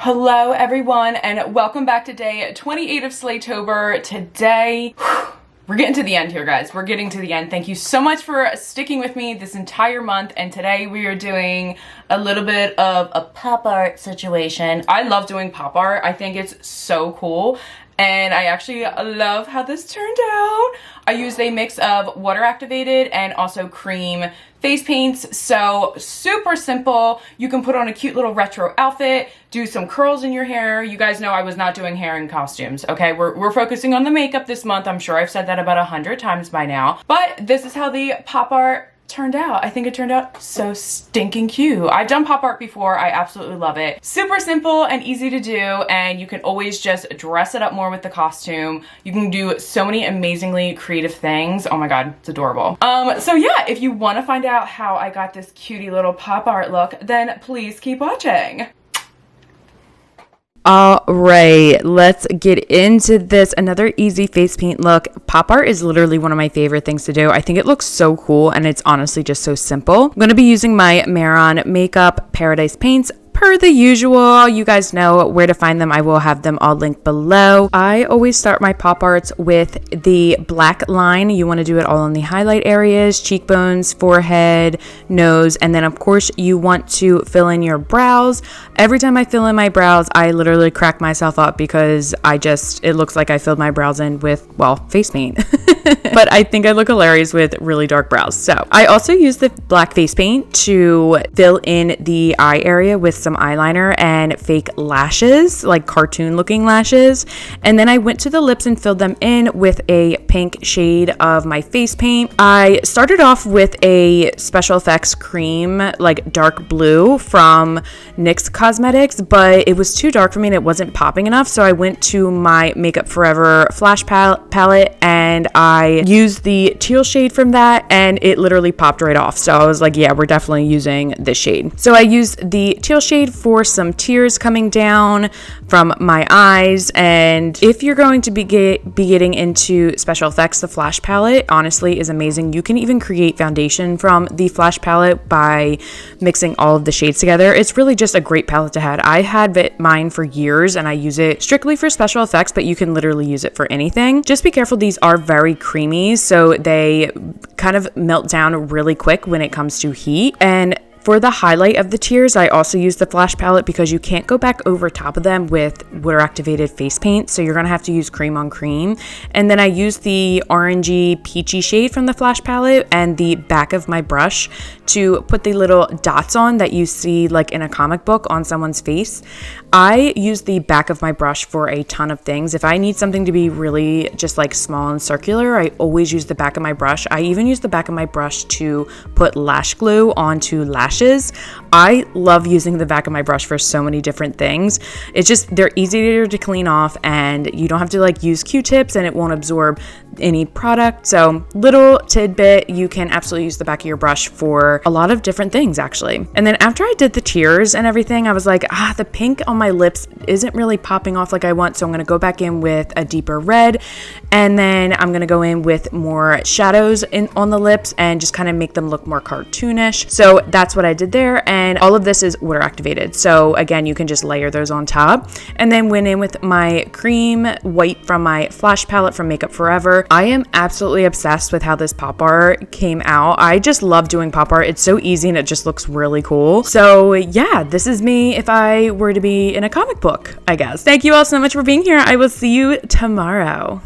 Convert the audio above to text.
Hello everyone and welcome back to day 28 of Slay-Tober. Today, we're getting to the end here, guys. We're getting to the end. Thank you so much for sticking with me this entire month, and today we are doing a little bit of a pop art situation. I love doing pop art. I think it's so cool. And I actually love how this turned out. I used a mix of water activated and also cream face paints. So super simple. You can put on a cute little retro outfit, do some curls in your hair. You guys know I was not doing hair and costumes, okay? We're focusing on the makeup this month. I'm sure I've said that about 100 times by now. But this is how the pop art turned out. I think it turned out so stinking cute. I've done pop art before. I absolutely love it. Super simple and easy to do, and you can always just dress it up more with the costume. You can do so many amazingly creative things. Oh my god, it's adorable. So yeah, if you want to find out how I got this cutie little pop art look, then please keep watching. All right, let's get into this. Another easy face paint look. Pop art is literally one of my favorite things to do. I think it looks so cool, and it's honestly just so simple. I'm going to be using my Mehron Makeup Paradise paints. Per the usual, you guys know where to find them. I will have them all linked below. I always start my pop arts with the black line. You want to do it all in the highlight areas, cheekbones, forehead, nose, and then of course you want to fill in your brows. Every time I fill in my brows, I literally crack myself up because it looks like I filled my brows in with, well, face paint. But I think I look hilarious with really dark brows. So I also use the black face paint to fill in the eye area with some eyeliner and fake lashes, like cartoon looking lashes. And then I went to the lips and filled them in with a pink shade of my face paint. I started off with a special effects cream, like dark blue from NYX Cosmetics, but it was too dark for me and it wasn't popping enough. So I went to my Makeup Forever Flash palette and I used the teal shade from that, and it literally popped right off. So I was like, yeah, we're definitely using this shade. So I used the teal shade for some tears coming down from my eyes. And if you're going to be getting into special effects, the Flash palette honestly is amazing. You can even create foundation from the Flash palette by mixing all of the shades together. It's really just a great palette to have. I had mine for years and I use it strictly for special effects, but you can literally use it for anything. Just be careful, these are very creamy, so they kind of melt down really quick when it comes to heat. And for the highlight of the tears, I also use the Flash palette because you can't go back over top of them with water activated face paint. So you're going to have to use cream on cream. And then I use the orangey peachy shade from the Flash palette and the back of my brush to put the little dots on that you see like in a comic book on someone's face. I use the back of my brush for a ton of things. If I need something to be really just like small and circular, I always use the back of my brush. I even use the back of my brush to put lash glue onto lashes. I love using the back of my brush for so many different things. It's just, they're easier to clean off and you don't have to like use Q-tips and it won't absorb any product. So little tidbit, you can absolutely use the back of your brush for a lot of different things actually. And then after I did the tears and everything, I was like, the pink on my lips isn't really popping off like I want. So I'm going to go back in with a deeper red. And then I'm going to go in with more shadows on the lips and just kind of make them look more cartoonish. So that's what I did there. And all of this is water activated. So again, you can just layer those on top. And then went in with my cream white from my Flash palette from Makeup Forever. I am absolutely obsessed with how this pop art came out. I just love doing pop art. It's so easy and it just looks really cool. So yeah, this is me if I were to be in a comic book, I guess. Thank you all so much for being here. I will see you tomorrow.